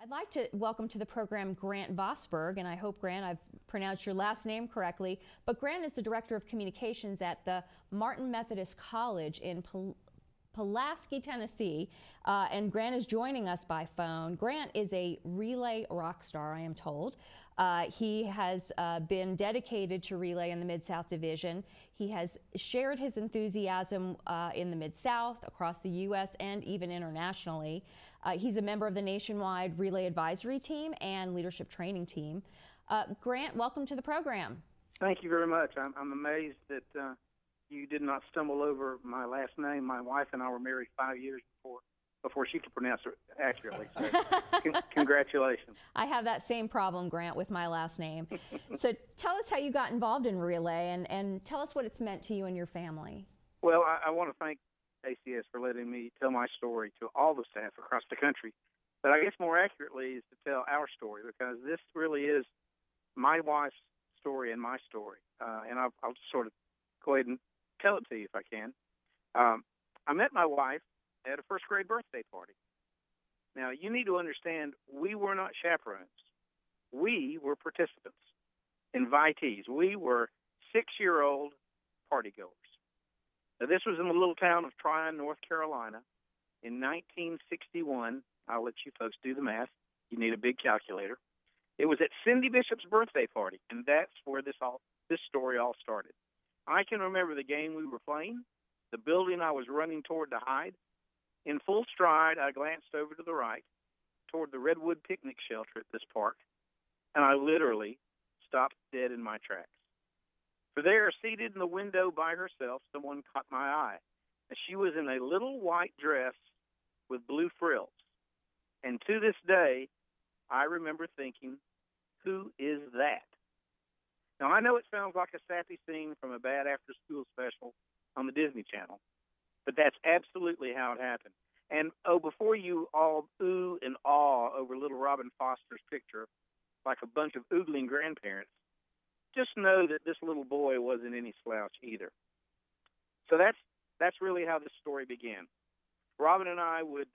I'd like to welcome to the program Grant Vosburgh, and I hope, Grant, I've pronounced your last name correctly. But Grant is the Director of Communications at the Martin Methodist College in Pulaski, Tennessee, and Grant is joining us by phone. Grant is a relay rock star, I am told. He has been dedicated to relay in the Mid-South Division. He has shared his enthusiasm in the Mid-South, across the U.S., and even internationally. He's a member of the nationwide relay advisory team and leadership training team. Grant, welcome to the program. Thank you very much. I'm amazed that you did not stumble over my last name. My wife and I were married 5 years before she could pronounce it accurately. So congratulations. I have that same problem, Grant, with my last name. So tell us how you got involved in relay, and tell us what it's meant to you and your family. Well, I want to thank ACS for letting me tell my story to all the staff across the country. But I guess more accurately is to tell our story, because this really is my wife's story and my story. And I'll just sort of go ahead and tell it to you if I can. I met my wife at a first grade birthday party. Now, you need to understand, we were not chaperones. We were participants, invitees. We were 6-year-old partygoers. Now, this was in the little town of Tryon, North Carolina, in 1961. I'll let you folks do the math. You need a big calculator. It was at Cindy Bishop's birthday party, and that's where this story all started. I can remember the game we were playing, the building I was running toward to hide. In full stride, I glanced over to the right, toward the Redwood picnic shelter at this park, and I literally stopped dead in my tracks. For there, seated in the window by herself, someone caught my eye. She was in a little white dress with blue frills. And to this day, I remember thinking, who is that? Now, I know it sounds like a sappy scene from a bad after-school special on the Disney Channel, but that's absolutely how it happened. And, before you all ooh and awe over little Robin Foster's picture, like a bunch of oogling grandparents, just know that this little boy wasn't any slouch either. So that's really how this story began. Robin and I would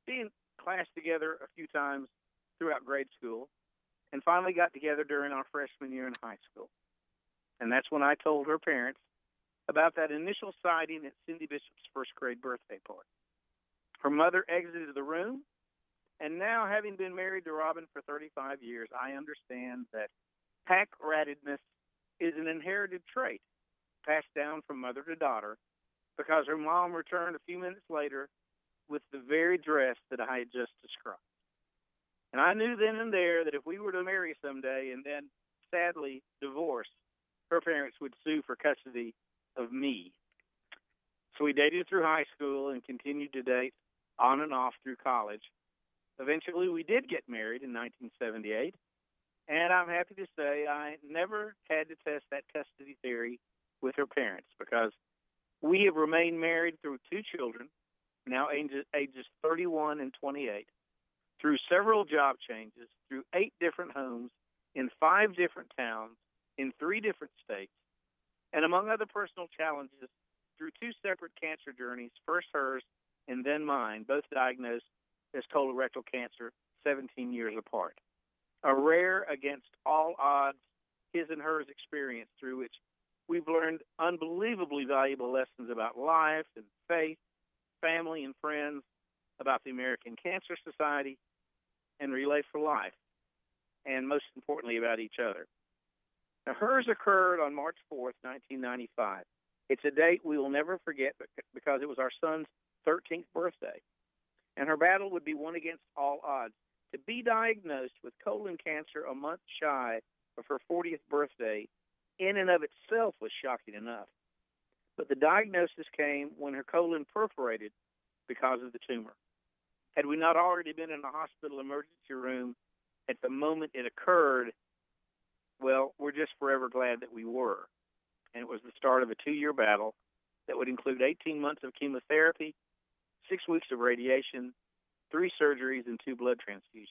be in class together a few times throughout grade school, and finally got together during our freshman year in high school. And that's when I told her parents about that initial sighting at Cindy Bishop's first grade birthday party. Her mother exited the room, and now, having been married to Robin for 35 years, I understand that pack-ratedness is an inherited trait passed down from mother to daughter, because her mom returned a few minutes later with the very dress that I had just described. And I knew then and there that if we were to marry someday and then, sadly, divorce, her parents would sue for custody of me. So we dated through high school and continued to date on and off through college. Eventually, we did get married in 1978, and I'm happy to say I never had to test that custody theory with her parents, because we have remained married through 2 children, now ages 31 and 28, through several job changes, through 8 different homes, in 5 different towns, in 3 different states, and among other personal challenges, through 2 separate cancer journeys, first hers and then mine, both diagnosed as colorectal cancer 17 years apart. A rare, against all odds, his and hers experience through which we've learned unbelievably valuable lessons about life and faith, family and friends, about the American Cancer Society, and Relay for Life, and most importantly, about each other. Now, hers occurred on March 4th, 1995. It's a date we will never forget, because it was our son's 13th birthday, and her battle would be won against all odds. To be diagnosed with colon cancer a month shy of her 40th birthday in and of itself was shocking enough. But the diagnosis came when her colon perforated because of the tumor. Had we not already been in a hospital emergency room at the moment it occurred, well, we're just forever glad that we were. And it was the start of a 2-year battle that would include 18 months of chemotherapy, 6 weeks of radiation, 3 surgeries, and 2 blood transfusions.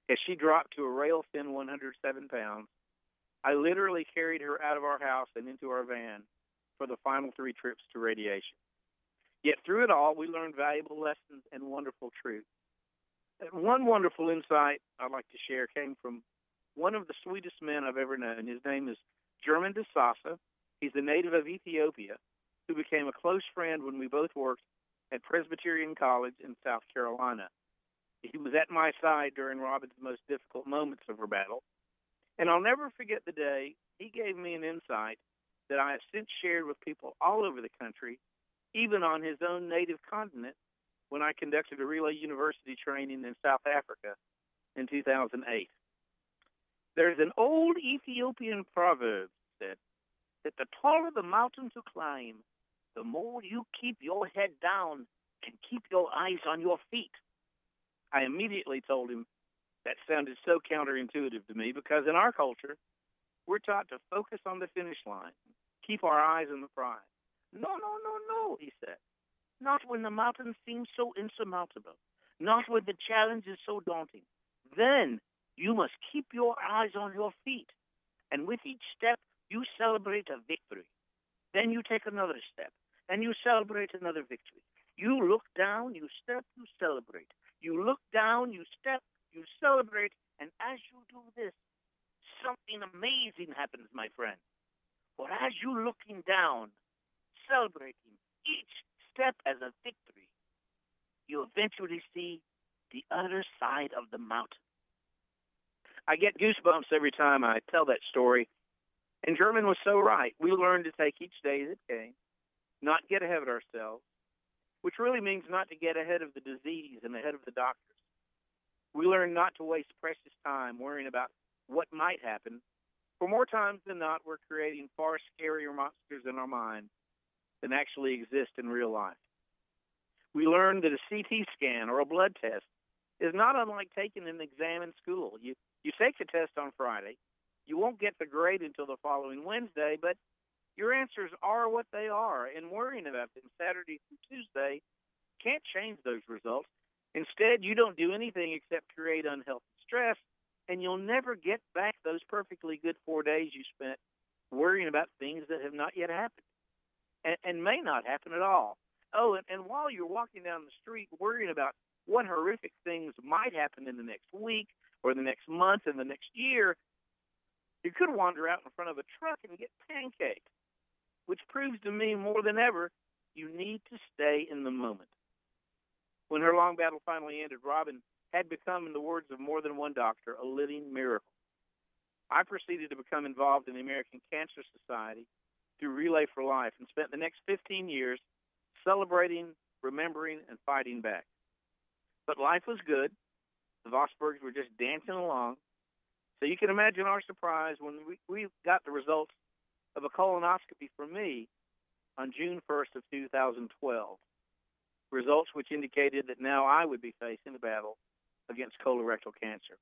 As she dropped to a rail-thin 107 pounds, I literally carried her out of our house and into our van for the final 3 trips to radiation. Yet through it all, we learned valuable lessons and wonderful truths. One wonderful insight I'd like to share came from one of the sweetest men I've ever known. His name is German de Sasa. He's a native of Ethiopia who became a close friend when we both worked at Presbyterian College in South Carolina. He was at my side during Robin's most difficult moments of her battle, and I'll never forget the day he gave me an insight that I have since shared with people all over the country, even on his own native continent, when I conducted a relay university training in South Africa in 2008. There's an old Ethiopian proverb that said that the taller the mountain to climb, the more you keep your head down and keep your eyes on your feet. I immediately told him that sounded so counterintuitive to me because in our culture, we're taught to focus on the finish line, keep our eyes on the prize. No, no, no, no, he said. Not when the mountain seems so insurmountable. Not when the challenge is so daunting. Then you must keep your eyes on your feet. And with each step, you celebrate a victory. Then you take another step, and you celebrate another victory. You look down, you step, you celebrate. You look down, you step, you celebrate. And as you do this, something amazing happens, my friend. For as you're looking down, celebrating each step as a victory, you eventually see the other side of the mountain. I get goosebumps every time I tell that story. And German was so right. We learned to take each day as it came, not get ahead of ourselves, which really means not to get ahead of the disease and ahead of the doctors. We learn not to waste precious time worrying about what might happen. For more times than not, we're creating far scarier monsters in our mind than actually exist in real life. We learn that a CT scan or a blood test is not unlike taking an exam in school. You take the test on Friday. You won't get the grade until the following Wednesday, but your answers are what they are, and worrying about them Saturday through Tuesday can't change those results. Instead, you don't do anything except create unhealthy stress, and you'll never get back those perfectly good 4 days you spent worrying about things that have not yet happened and may not happen at all. Oh, and while you're walking down the street worrying about what horrific things might happen in the next week or the next month and the next year, you could wander out in front of a truck and get pancaked, which proves to me more than ever you need to stay in the moment. When her long battle finally ended, Robin had become, in the words of more than one doctor, a living miracle. I proceeded to become involved in the American Cancer Society through Relay for Life and spent the next 15 years celebrating, remembering, and fighting back. But life was good. The Vosburghs were just dancing along. So you can imagine our surprise when we got the results of a colonoscopy for me on June 1st of 2012. Results which indicated that now I would be facing the battle against colorectal cancer.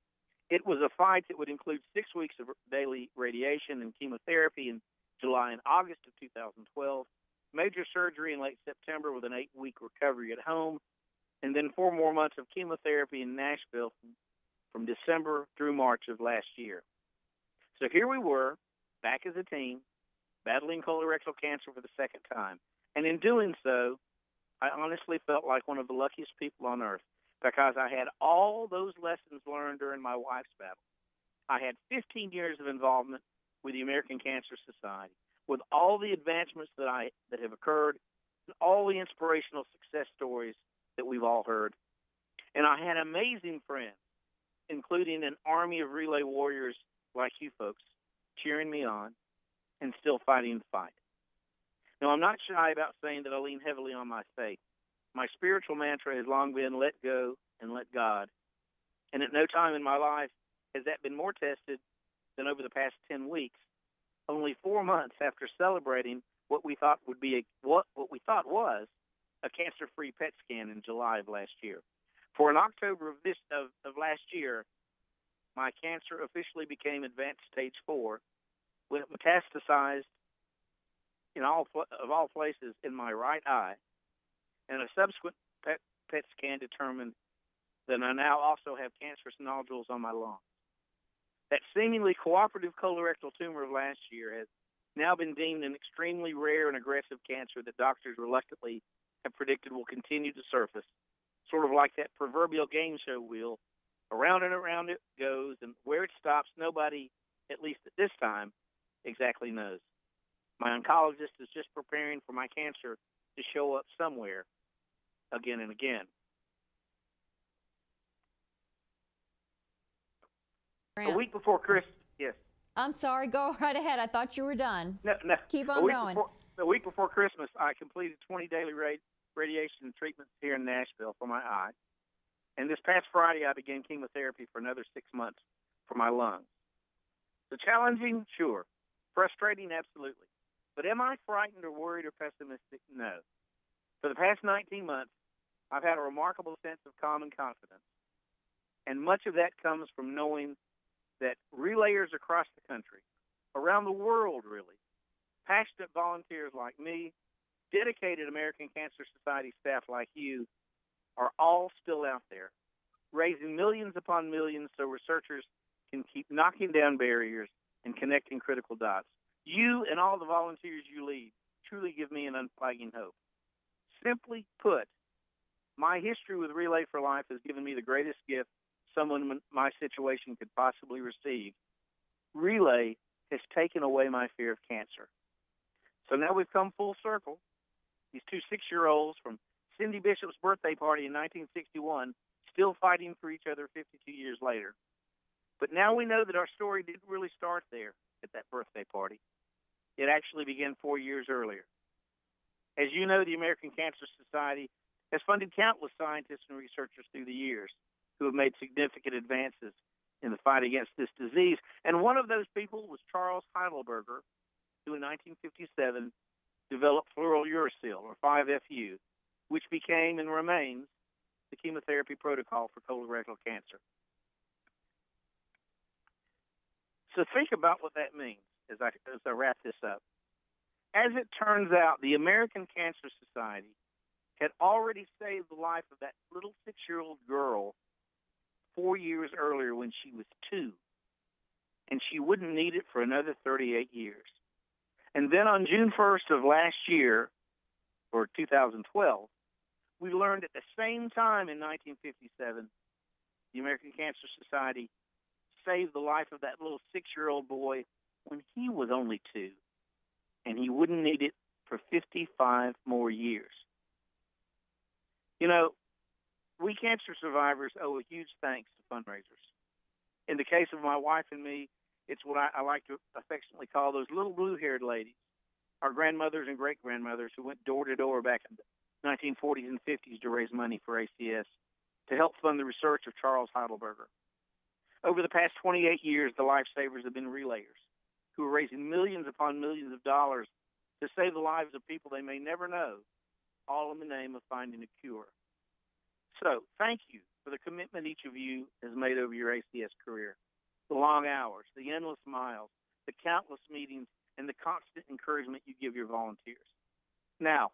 It was a fight that would include 6 weeks of daily radiation and chemotherapy in July and August of 2012, major surgery in late September with an 8-week recovery at home, and then 4 more months of chemotherapy in Nashville from December through March of last year. So here we were, back as a team, battling colorectal cancer for the second time. And in doing so, I honestly felt like one of the luckiest people on earth because I had all those lessons learned during my wife's battle. I had 15 years of involvement with the American Cancer Society, with all the advancements that have occurred, and all the inspirational success stories that we've all heard. And I had amazing friends, including an army of relay warriors like you folks, cheering me on and still fighting the fight. Now, I'm not shy about saying that I lean heavily on my faith. My spiritual mantra has long been let go and let God. And at no time in my life has that been more tested than over the past 10 weeks, only 4 months after celebrating what we thought would be what we thought was a cancer-free PET scan in July of last year. For in October of last year, my cancer officially became advanced stage 4, when it metastasized of all places in my right eye, and a subsequent PET scan determined that I now also have cancerous nodules on my lungs. That seemingly cooperative colorectal tumor of last year has now been deemed an extremely rare and aggressive cancer that doctors reluctantly have predicted will continue to surface sort of like that proverbial game show wheel. Around and around it goes, and where it stops, nobody, at least at this time, exactly knows. My oncologist is just preparing for my cancer to show up somewhere again and again. Grant. A week before Christmas, yes. I'm sorry, go right ahead. I thought you were done. No. Keep on going. A week before Christmas, I completed 20 daily radiation treatments here in Nashville for my eye. And this past Friday, I began chemotherapy for another 6 months for my lungs. So challenging, sure. Frustrating, absolutely. But am I frightened or worried or pessimistic? No. For the past 19 months, I've had a remarkable sense of calm and confidence. And much of that comes from knowing that relayers across the country, around the world really, passionate volunteers like me, dedicated American Cancer Society staff like you, are all still out there, raising millions upon millions so researchers can keep knocking down barriers and connecting critical dots. You and all the volunteers you lead truly give me an unflagging hope. Simply put, my history with Relay for Life has given me the greatest gift someone in my situation could possibly receive. Relay has taken away my fear of cancer. So now we've come full circle. These two 6-year-olds from Cindy Bishop's birthday party in 1961, still fighting for each other 52 years later. But now we know that our story didn't really start there at that birthday party. It actually began 4 years earlier. As you know, the American Cancer Society has funded countless scientists and researchers through the years who have made significant advances in the fight against this disease. And one of those people was Charles Heidelberger, who in 1957 developed fluorouracil, or 5-FU, which became and remains the chemotherapy protocol for colorectal cancer. So think about what that means as I wrap this up. As it turns out, the American Cancer Society had already saved the life of that little 6-year-old girl 4 years earlier when she was 2, and she wouldn't need it for another 38 years. And then on June 1st of last year, or 2012, we learned at the same time in 1957, the American Cancer Society saved the life of that little 6-year-old boy when he was only 2, and he wouldn't need it for 55 more years. You know, we cancer survivors owe a huge thanks to fundraisers. In the case of my wife and me, it's what I like to affectionately call those little blue-haired ladies, our grandmothers and great-grandmothers who went door to door back in the 1940s and 50s to raise money for ACS to help fund the research of Charles Heidelberger. Over the past 28 years, the lifesavers have been relayers who are raising millions upon millions of dollars to save the lives of people they may never know, all in the name of finding a cure. So, thank you for the commitment each of you has made over your ACS career, the long hours, the endless miles, the countless meetings, and the constant encouragement you give your volunteers. Now,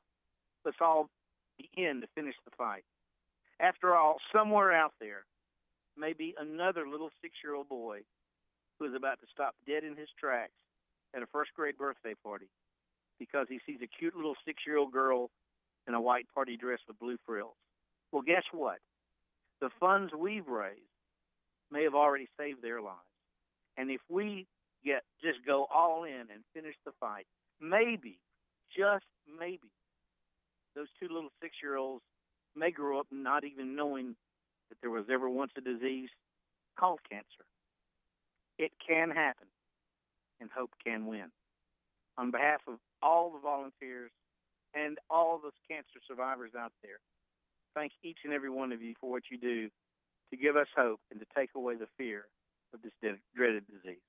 let's all begin to finish the fight. After all, somewhere out there may be another little 6-year-old boy who is about to stop dead in his tracks at a first-grade birthday party because he sees a cute little 6-year-old girl in a white party dress with blue frills. Well, guess what? The funds we've raised may have already saved their lives. And if we just go all in and finish the fight, maybe, just maybe, those two little 6-year-olds may grow up not even knowing that there was ever once a disease called cancer. It can happen, and hope can win. On behalf of all the volunteers and all those cancer survivors out there, thank each and every one of you for what you do to give us hope and to take away the fear of this dreaded disease.